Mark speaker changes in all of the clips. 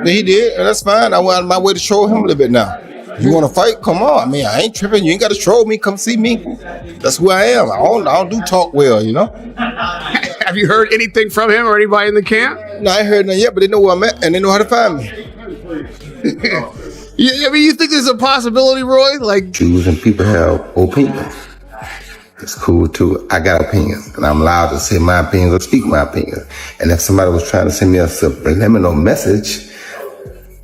Speaker 1: He did, and that's fine. I went out of my way to show him a little bit now. If you want to fight, come on. I mean, I ain't tripping. You ain't got to troll me. Come see me. That's who I am. I don't do talk well, you know.
Speaker 2: Have you heard anything from him or anybody in the camp?
Speaker 1: No, I ain't heard nothing yet, but they know where I'm at, and they know how to find me.
Speaker 2: I mean, you think there's a possibility, Roy? Like,
Speaker 3: choosing people have opinions. It's cool too. I got opinions, and I'm allowed to say my opinions or speak my opinions. And if somebody was trying to send me a subliminal message,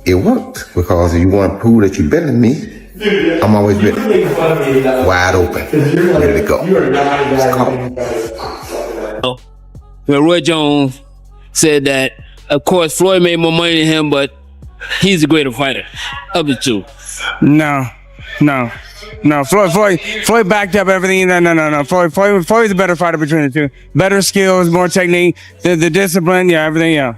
Speaker 3: it worked, because if you want to prove that you're better than me, I'm always ready, wide open, ready to go.
Speaker 4: Well, Roy Jones said that, of course, Floyd made more money than him, but he's a greater fighter of the two.
Speaker 5: No. Floyd backed up everything. No. Floyd's a better fighter between the two. Better skills, more technique, the discipline, everything,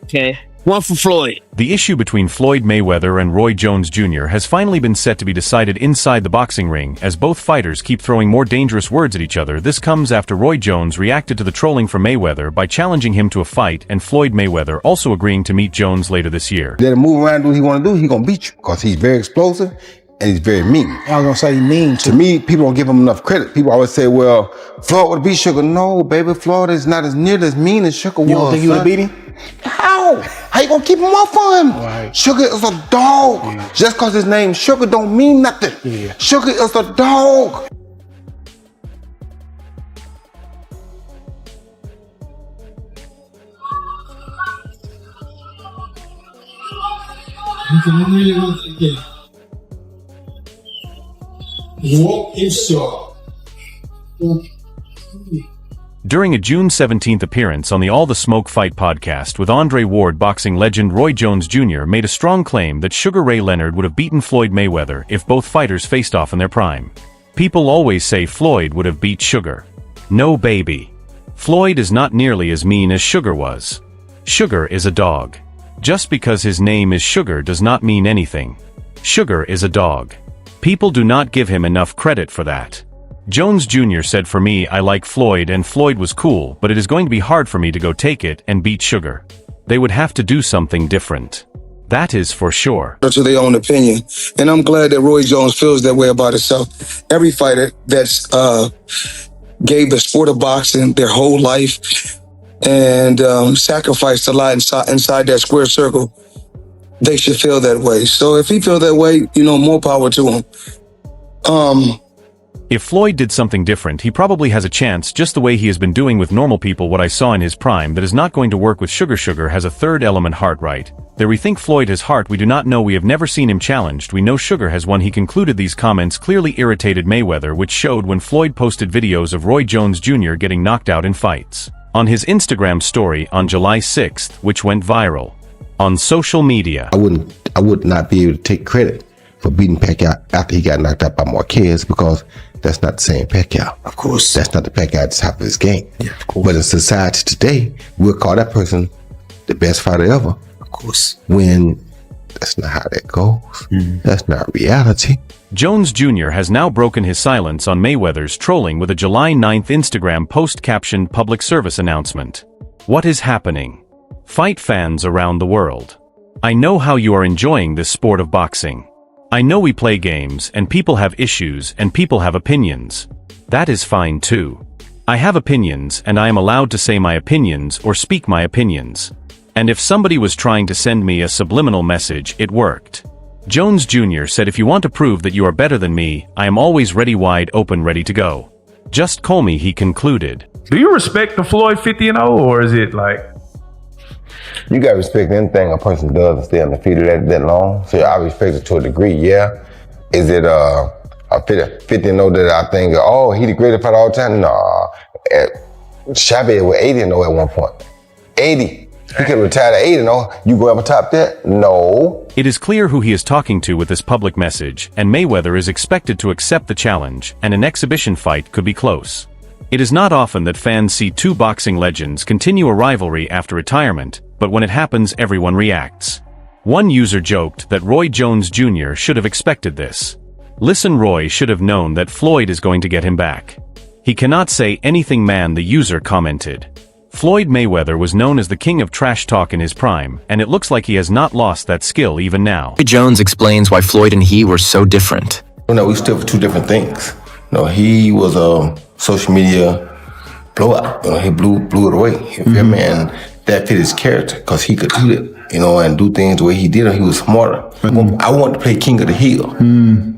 Speaker 4: Okay. One for Floyd.
Speaker 6: The issue between Floyd Mayweather and Roy Jones Jr. has finally been set to be decided inside the boxing ring, as both fighters keep throwing more dangerous words at each other. This comes after Roy Jones reacted to the trolling from Mayweather by challenging him to a fight, and Floyd Mayweather also agreeing to meet Jones later this year.
Speaker 3: Let him move around and do what he want to do, he's going to beat you, because he's very explosive and he's very mean.
Speaker 1: I was going to say mean
Speaker 3: to me. People don't give him enough credit. People always say, well, Floyd would beat Sugar. No, baby, Floyd is not as near as mean as Sugar was.
Speaker 1: You don't think he would have beat him?
Speaker 3: How? How you gonna keep him off of him?
Speaker 1: Right.
Speaker 3: Sugar is a dog. Yeah. Just cause his name Sugar don't mean nothing.
Speaker 1: Yeah.
Speaker 3: Sugar is a dog.
Speaker 6: During a June 17th appearance on the All the Smoke Fight podcast with Andre Ward, boxing legend Roy Jones Jr. made a strong claim that Sugar Ray Leonard would have beaten Floyd Mayweather if both fighters faced off in their prime. People always say Floyd would have beat Sugar. No, baby. Floyd is not nearly as mean as Sugar was. Sugar is a dog. Just because his name is Sugar does not mean anything. Sugar is a dog. People do not give him enough credit for that. Jones Jr. said, for me, I like Floyd and Floyd was cool, but it is going to be hard for me to go take it and beat Sugar. They would have to do something different. That is for sure.
Speaker 7: To their own opinion. And I'm glad that Roy Jones feels that way about himself. Every fighter that's gave the sport of boxing their whole life and sacrificed a lot inside that square circle, they should feel that way. So if he feels that way, more power to him.
Speaker 6: If Floyd did something different, he probably has a chance, just the way he has been doing with normal people. What I saw in his prime that is not going to work with Sugar. Sugar has a third element, heart, right? There we think Floyd has heart, we do not know, we have never seen him challenged, we know Sugar has one. He concluded these comments clearly irritated Mayweather, which showed when Floyd posted videos of Roy Jones Jr. getting knocked out in fights on his Instagram story on July 6th, which went viral on social media.
Speaker 3: I would not be able to take credit for beating Pacquiao after he got knocked out by Marquez, because that's not the same Pacquiao.
Speaker 1: Of course.
Speaker 3: That's not the Pacquiao at the top of his game.
Speaker 1: Yeah, of course.
Speaker 3: But in society today, we'll call that person the best fighter ever.
Speaker 1: Of course.
Speaker 3: When that's not how that goes. That's not reality.
Speaker 6: Jones Jr. has now broken his silence on Mayweather's trolling with a July 9th Instagram post captioned public service announcement. What is happening? Fight fans around the world. I know how you are enjoying this sport of boxing. I know we play games, and people have issues, and people have opinions. That is fine too. I have opinions, and I am allowed to say my opinions or speak my opinions. And if somebody was trying to send me a subliminal message, it worked. Jones Jr. said, if you want to prove that you are better than me, I am always ready, wide open, ready to go. Just call me, he concluded.
Speaker 8: Do you respect the Floyd 50-0, or is it like...
Speaker 3: You got to respect anything a person does to stay undefeated that long. So I respect it to a degree, yeah. Is it a 50-0 that I think, oh, he the greatest fighter all the time? Nah. Chavez was 80-0 at one point. 80. He could retire at 80-0. You go ever top that? No.
Speaker 6: It is clear who he is talking to with this public message, and Mayweather is expected to accept the challenge, and an exhibition fight could be close. It is not often that fans see two boxing legends continue a rivalry after retirement, but when it happens, everyone reacts. One user joked that Roy Jones Jr. should have expected this. Listen, Roy should have known that Floyd is going to get him back. He cannot say anything, man, the user commented. Floyd Mayweather was known as the king of trash talk in his prime, and it looks like he has not lost that skill even now.
Speaker 9: Jones explains why Floyd and he were so different.
Speaker 3: We stood for two different things. He was a social media blowout. He blew it away. You feel me? And that fit his character because he could do it, and do things the way he did it. He was smarter. I wanted to play King of the Hill.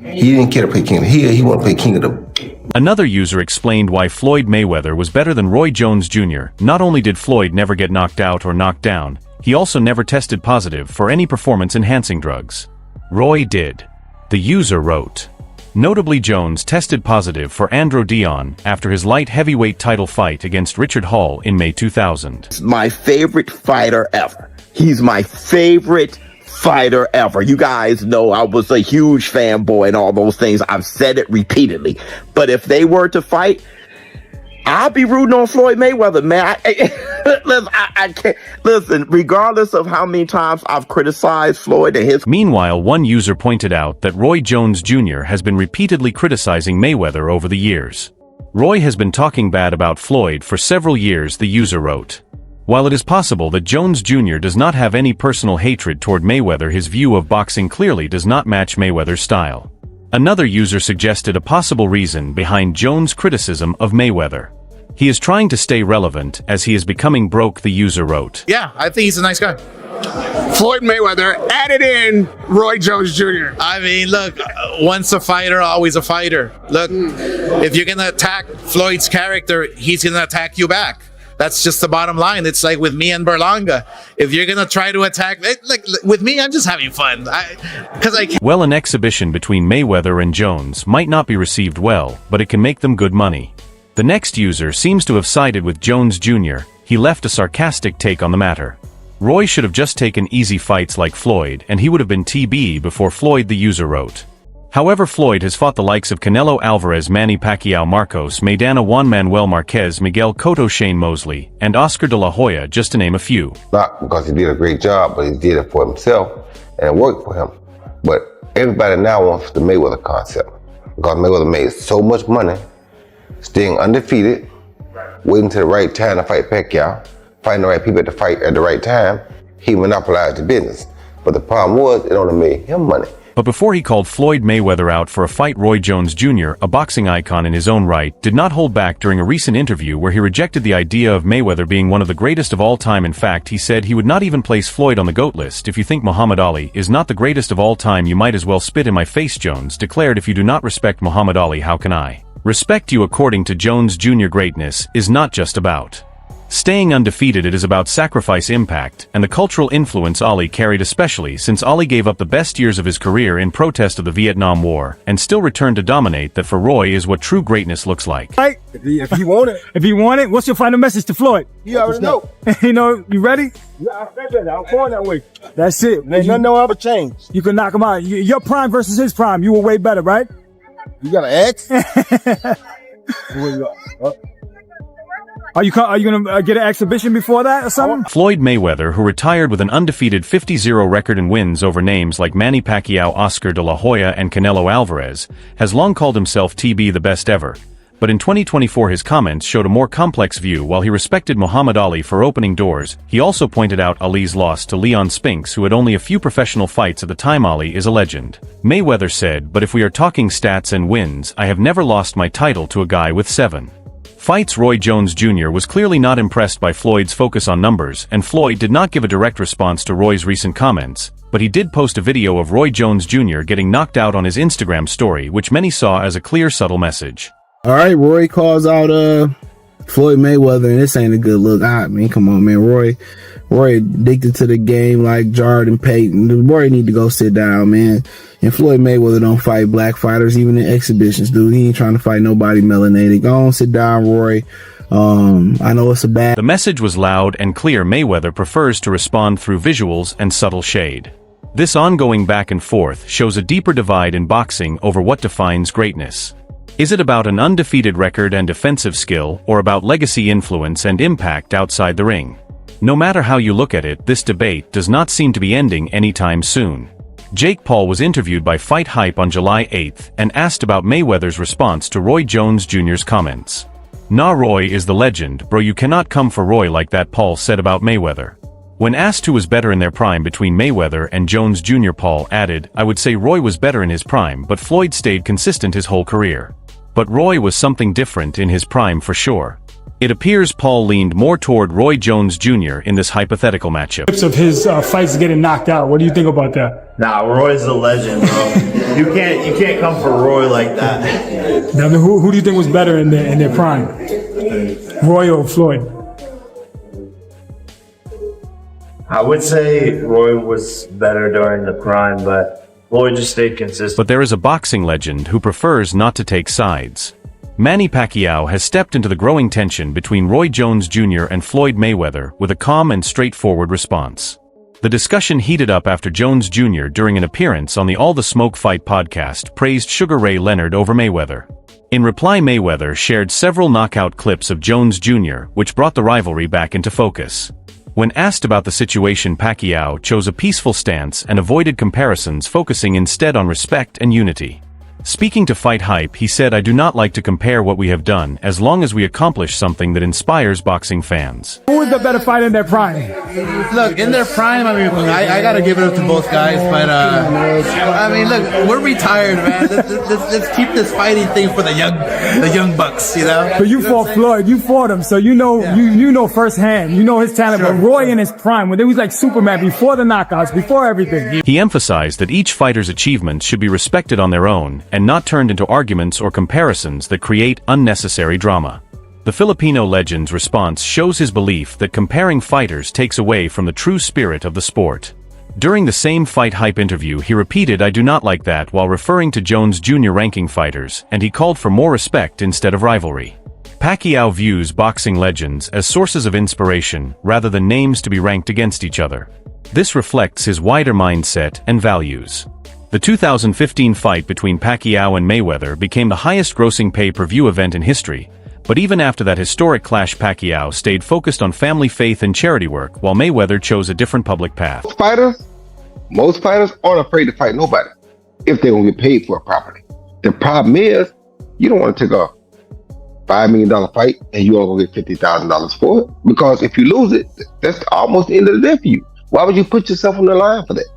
Speaker 3: He didn't care to play King of the Hill. He wanted to play King of the...
Speaker 6: Another user explained why Floyd Mayweather was better than Roy Jones Jr. Not only did Floyd never get knocked out or knocked down, he also never tested positive for any performance-enhancing drugs. Roy did. The user wrote, notably Jones tested positive for androgen after his light heavyweight title fight against Richard Hall in May 2000.
Speaker 10: My favorite fighter ever. He's my favorite fighter ever. You guys know I was a huge fanboy and all those things. I've said it repeatedly. But if they were to fight, I'll be rooting on Floyd Mayweather, man. I can't. Listen, regardless of how many times I've criticized Floyd and his...
Speaker 6: Meanwhile, one user pointed out that Roy Jones Jr. has been repeatedly criticizing Mayweather over the years. Roy has been talking bad about Floyd for several years, the user wrote. While it is possible that Jones Jr. does not have any personal hatred toward Mayweather, his view of boxing clearly does not match Mayweather's style. Another user suggested a possible reason behind Jones' criticism of Mayweather. He is trying to stay relevant as he is becoming broke, the user wrote.
Speaker 2: Yeah, I think he's a nice guy. Floyd Mayweather added in Roy Jones Jr.
Speaker 11: I mean, look, once a fighter, always a fighter. Look, if you're going to attack Floyd's character, he's going to attack you back. That's just the bottom line. It's like with me and Berlanga. If you're going to try to attack, like with me, I'm just having fun.
Speaker 6: Well, an exhibition between Mayweather and Jones might not be received well, but it can make them good money. The next user seems to have sided with Jones Jr. He left a sarcastic take on the matter. Roy should have just taken easy fights like Floyd, and he would have been TB before Floyd, the user wrote. However, Floyd has fought the likes of Canelo Alvarez, Manny Pacquiao, Marcos Maidana, Juan Manuel Marquez, Miguel Cotto, Shane Mosley, and Oscar de la Hoya, just to name a few.
Speaker 3: Not because he did a great job, but he did it for himself, and it worked for him. But everybody now wants the Mayweather concept, because Mayweather made so much money, staying undefeated, waiting till the right time to fight Pacquiao, finding the right people to fight at the right time. He monopolized the business. But the problem was, it only made him money.
Speaker 6: But before he called Floyd Mayweather out for a fight, Roy Jones Jr., a boxing icon in his own right, did not hold back during a recent interview where he rejected the idea of Mayweather being one of the greatest of all time. In fact, he said he would not even place Floyd on the GOAT list. If you think Muhammad Ali is not the greatest of all time, you might as well spit in my face, Jones declared. If you do not respect Muhammad Ali, how can I respect you? According to Jones Jr., greatness is not just about staying undefeated, it is about sacrifice, impact, and the cultural influence Ali carried, especially since Ali gave up the best years of his career in protest of the Vietnam War, and still returned to dominate. That for Roy is what true greatness looks like.
Speaker 12: Right. If he want it. If he want it, what's your final message to Floyd?
Speaker 1: You already know.
Speaker 12: You ready?
Speaker 1: Yeah, I said that. I'm going that way.
Speaker 12: That's it.
Speaker 1: Ain't nothing no ever change.
Speaker 12: You can knock him out. Your prime versus his prime, you were way better, right?
Speaker 1: You got an X?
Speaker 12: Are you gonna get an exhibition before that or something?
Speaker 6: Floyd Mayweather, who retired with an undefeated 50-0 record in wins over names like Manny Pacquiao, Oscar de la Hoya, and Canelo Alvarez, has long called himself TB the best ever. But in 2024 his comments showed a more complex view. While he respected Muhammad Ali for opening doors, he also pointed out Ali's loss to Leon Spinks, who had only a few professional fights at the time. Ali is a legend. Mayweather said, but if we are talking stats and wins, I have never lost my title to a guy with 7 fights. Roy Jones Jr. was clearly not impressed by Floyd's focus on numbers, and Floyd did not give a direct response to Roy's recent comments, but he did post a video of Roy Jones Jr. getting knocked out on his Instagram story, which many saw as a clear, subtle message.
Speaker 13: All right, Roy calls out Floyd Mayweather, and this ain't a good look. I mean, come on, man. Roy addicted to the game like Jordan Payton. Roy need to go sit down, man. And Floyd Mayweather don't fight black fighters, even in exhibitions, dude. He ain't trying to fight nobody melanated. Go on, sit down, Roy. I know it's a bad...
Speaker 6: The message was loud and clear. Mayweather prefers to respond through visuals and subtle shade. This ongoing back and forth shows a deeper divide in boxing over what defines greatness. Is it about an undefeated record and defensive skill, or about legacy, influence, and impact outside the ring? No matter how you look at it, this debate does not seem to be ending anytime soon. Jake Paul was interviewed by Fight Hype on July 8th and asked about Mayweather's response to Roy Jones Jr.'s comments. "Nah, Roy is the legend, bro, you cannot come for Roy like that," Paul said about Mayweather. When asked who was better in their prime between Mayweather and Jones Jr., Paul added, "I would say Roy was better in his prime, but Floyd stayed consistent his whole career. But Roy was something different in his prime for sure." It appears Paul leaned more toward Roy Jones Jr. in this hypothetical matchup.
Speaker 12: Of his fights getting knocked out. What do you think about that?
Speaker 14: Nah, Roy's a legend, bro. You can't come for Roy like that.
Speaker 12: Now, who do you think was better in their prime? Roy or Floyd?
Speaker 14: I would say Roy was better during the prime, but Floyd just stayed consistent.
Speaker 6: But there is a boxing legend who prefers not to take sides. Manny Pacquiao has stepped into the growing tension between Roy Jones Jr. and Floyd Mayweather with a calm and straightforward response. The discussion heated up after Jones Jr. during an appearance on the All the Smoke Fight podcast praised Sugar Ray Leonard over Mayweather. In reply, Mayweather shared several knockout clips of Jones Jr., which brought the rivalry back into focus. When asked about the situation, Pacquiao chose a peaceful stance and avoided comparisons, focusing instead on respect and unity. Speaking to Fight Hype, he said, "I do not like to compare what we have done, as long as we accomplish something that inspires boxing fans."
Speaker 12: Who was the better fighter in their prime?
Speaker 11: Look, in their prime, I mean, I gotta give it up to both guys, but I mean, look, we're retired, man. Let's keep this fighting thing for the young bucks, you know.
Speaker 12: But you fought Floyd, you fought him, so you know you know firsthand, you know his talent. Sure. But Roy in his prime, when he was like Superman, before the knockouts, before everything.
Speaker 6: He emphasized that each fighter's achievements should be respected on their own, and not turned into arguments or comparisons that create unnecessary drama. The Filipino legend's response shows his belief that comparing fighters takes away from the true spirit of the sport. During the same Fight Hype interview, he repeated, "I do not like that," while referring to Jones Jr. ranking fighters, and he called for more respect instead of rivalry. Pacquiao views boxing legends as sources of inspiration rather than names to be ranked against each other. This reflects his wider mindset and values. The 2015 fight between Pacquiao and Mayweather became the highest-grossing pay-per-view event in history, but even after that historic clash, Pacquiao stayed focused on family, faith, and charity work, while Mayweather chose a different public path.
Speaker 3: Most fighters aren't afraid to fight nobody if they don't get paid for it properly. The problem is, you don't want to take a $5 million fight and you only gonna get $50,000 for it, because if you lose it, that's almost the end of the day for you. Why would you put yourself on the line for that?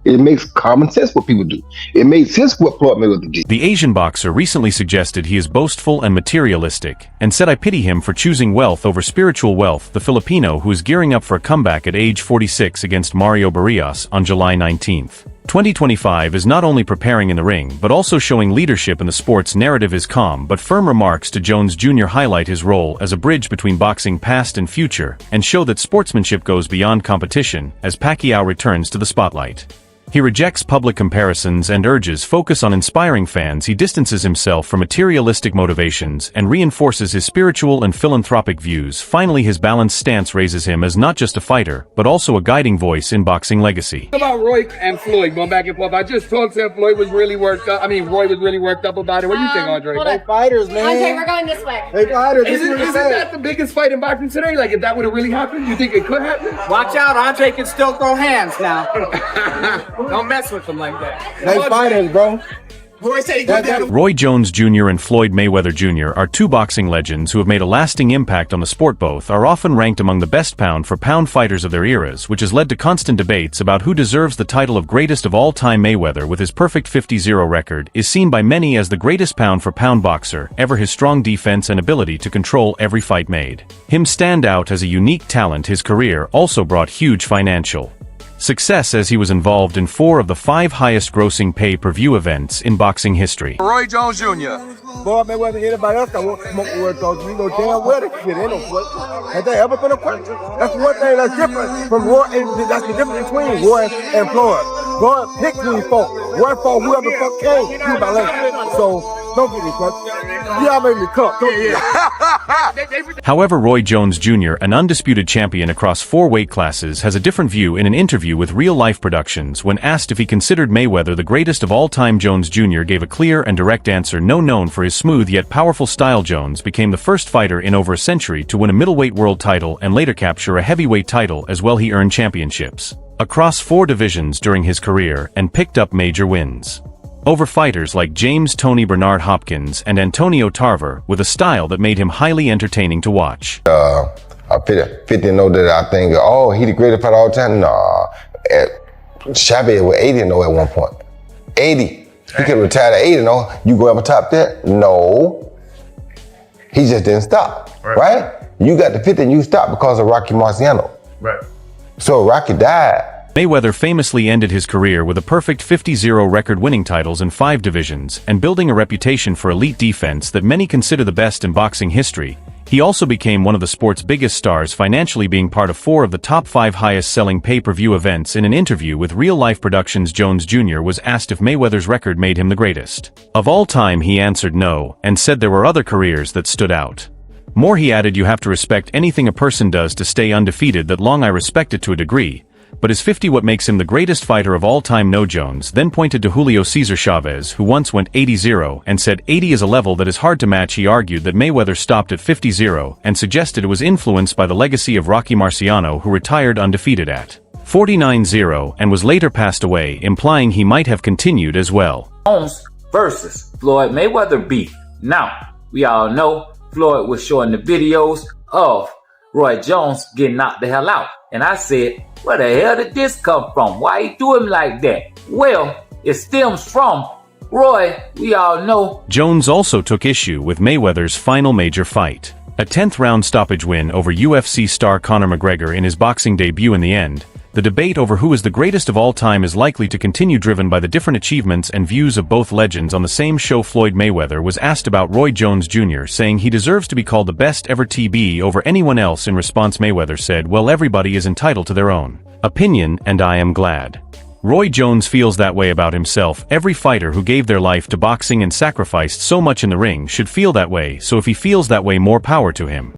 Speaker 3: It makes common sense what people do. It made sense what Floyd Mayweather did.
Speaker 6: The Asian boxer recently suggested he is boastful and materialistic, and said, "I pity him for choosing wealth over spiritual wealth." The Filipino, who is gearing up for a comeback at age 46 against Mario Barrios on July 19th. 2025 is not only preparing in the ring, but also showing leadership in the sport's narrative. His calm but firm remarks to Jones Jr. highlight his role as a bridge between boxing past and future, and show that sportsmanship goes beyond competition as Pacquiao returns to the spotlight. He rejects public comparisons and urges focus on inspiring fans. He distances himself from materialistic motivations and reinforces his spiritual and philanthropic views. Finally, his balanced stance raises him as not just a fighter, but also a guiding voice in boxing legacy.
Speaker 2: About Roy and Floyd going back and forth. I just talked to him. Floyd was really worked up. I mean, Roy was really worked up about it. What do you think, Andre?
Speaker 15: They fighters, man. Andre, we're going this way. They fighters.
Speaker 2: Isn't that the biggest fight in boxing today? Like, if that would have really happened, you think it could happen?
Speaker 15: Watch out, Andre can still throw hands now. Don't mess with them like that.
Speaker 13: They fighters, bro.
Speaker 6: Roy Jones Jr. and Floyd Mayweather Jr. are two boxing legends who have made a lasting impact on the sport. Both are often ranked among the best pound-for-pound fighters of their eras, which has led to constant debates about who deserves the title of greatest of all time. Mayweather, with his perfect 50-0 record, is seen by many as the greatest pound-for-pound boxer ever. His strong defense and ability to control every fight made him stand out as a unique talent. His career also brought huge financial success, as he was involved in 4 of the 5 highest-grossing pay-per-view events in boxing history.
Speaker 16: Roy Jones Jr.
Speaker 13: Boy, Mayweather, anybody else that won't smoke the word, because we know damn well they shit ain't no question. Has there ever been a question? That's one thing that's different from Roy, and that's the difference between Roy and Floyd. Roy picked who he fought. Roy fought whoever the fuck came. He my left. So, don't get it, fuck. Y'all made me cook.
Speaker 6: However, Roy Jones Jr., an undisputed champion across 4 weight classes, has a different view in an interview with Real Life Productions. When asked if he considered Mayweather the greatest of all time, Jones Jr. gave a clear and direct answer: no. Known for his smooth yet powerful style, Jones became the first fighter in over a century to win a middleweight world title and later capture a heavyweight title as well. He earned championships across 4 divisions during his career and picked up major wins. over fighters like James Tony Bernard Hopkins and Antonio Tarver, with a style that made him highly entertaining to watch.
Speaker 3: 50-0 that I think, oh, he the greatest fighter all time? Nah. Chavez was 80-0 at one point. 80. He could have retired at 80-0. You go ever top that? No. He just didn't stop, right? You got the 50 and you stopped because of Rocky Marciano.
Speaker 8: Right.
Speaker 3: So Rocky died.
Speaker 6: Mayweather famously ended his career with a perfect 50-0 record, winning titles in 5 divisions and building a reputation for elite defense that many consider the best in boxing history. He also became one of the sport's biggest stars, financially being part of 4 of the top 5 highest-selling pay-per-view events. In an interview with Real Life Productions, Jones Jr. was asked if Mayweather's record made him the greatest of all time. He answered no, and said there were other careers that stood out more. He added, "You have to respect anything a person does to stay undefeated. That long I respect it to a degree. But is 50 what makes him the greatest fighter of all time? No." Jones then pointed to Julio Cesar Chavez, who once went 80-0, and said 80 is a level that is hard to match. He argued that Mayweather stopped at 50-0, and suggested it was influenced by the legacy of Rocky Marciano, who retired undefeated at 49-0 and was later passed away, implying he might have continued as well.
Speaker 16: Jones versus Floyd Mayweather beef. Now, we all know Floyd was showing the videos of Roy Jones getting knocked the hell out. And I said, where the hell did this come from? Why he do him like that? Well, it stems from Roy, we all know.
Speaker 6: Jones also took issue with Mayweather's final major fight, a 10th round stoppage win over UFC star Conor McGregor in his boxing debut. In the end, the debate over who is the greatest of all time is likely to continue, driven by the different achievements and views of both legends. On the same show, Floyd Mayweather was asked about Roy Jones Jr., saying he deserves to be called the best ever TB over anyone else. In response, Mayweather said, "Well, everybody is entitled to their own opinion, and I am glad Roy Jones feels that way about himself. Every fighter who gave their life to boxing and sacrificed so much in the ring should feel that way, so if he feels that way, more power to him."